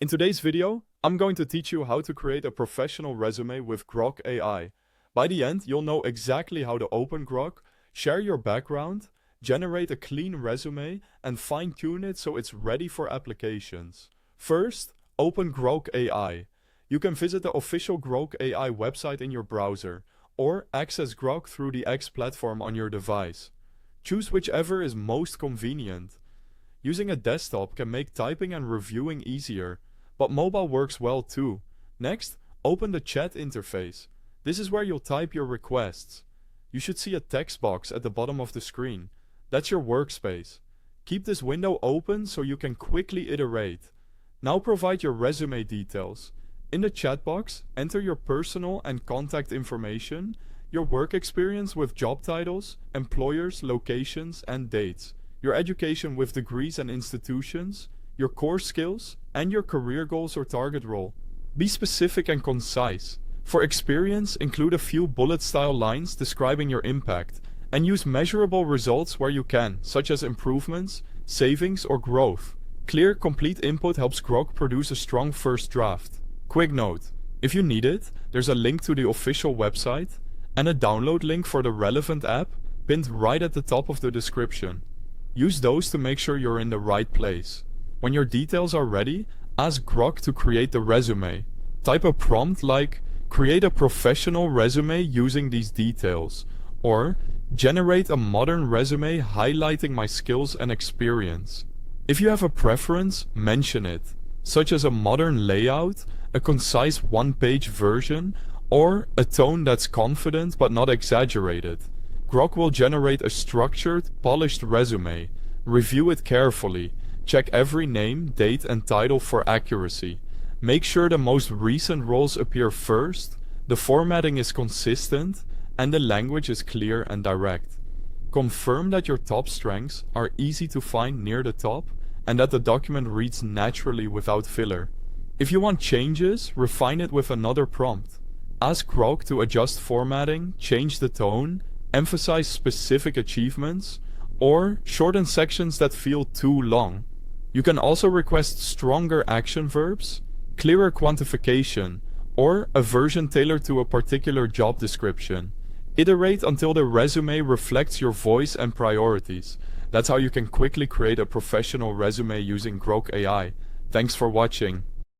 In today's video, I'm going to teach you how to create a professional resume with Grok AI. By the end, you'll know exactly how to open Grok, share your background, generate a clean resume, and fine-tune it so it's ready for applications. First, open Grok AI. You can visit the official Grok AI website in your browser, or access Grok through the X platform on your device. Choose whichever is most convenient. Using a desktop can make typing and reviewing easier, but mobile works well too. Next, open the chat interface. This is where you'll type your requests. You should see a text box at the bottom of the screen. That's your workspace. Keep this window open so you can quickly iterate. Now provide your resume details. In the chat box, enter your personal and contact information, your work experience with job titles, employers, locations, and dates, your education with degrees and institutions, your core skills, and your career goals or target role. Be specific and concise. For experience, include a few bullet-style lines describing your impact, and use measurable results where you can, such as improvements, savings, or growth. Clear, complete input helps Grok produce a strong first draft. Quick note: if you need it, there's a link to the official website and a download link for the relevant app pinned right at the top of the description. Use those to make sure you're in the right place. When your details are ready, ask Grok to create the resume. Type a prompt like, "Create a professional resume using these details," or "Generate a modern resume highlighting my skills and experience." If you have a preference, mention it, such as a modern layout, a concise one-page version, or a tone that's confident but not exaggerated. Grok will generate a structured, polished resume. Review it carefully. Check every name, date, and title for accuracy. Make sure the most recent roles appear first, the formatting is consistent, and the language is clear and direct. Confirm that your top strengths are easy to find near the top, and that the document reads naturally without filler. If you want changes, refine it with another prompt. Ask Grok to adjust formatting, change the tone, emphasize specific achievements, or shorten sections that feel too long. You can also request stronger action verbs, clearer quantification, or a version tailored to a particular job description. Iterate until the resume reflects your voice and priorities. That's how you can quickly create a professional resume using Grok AI. Thanks for watching.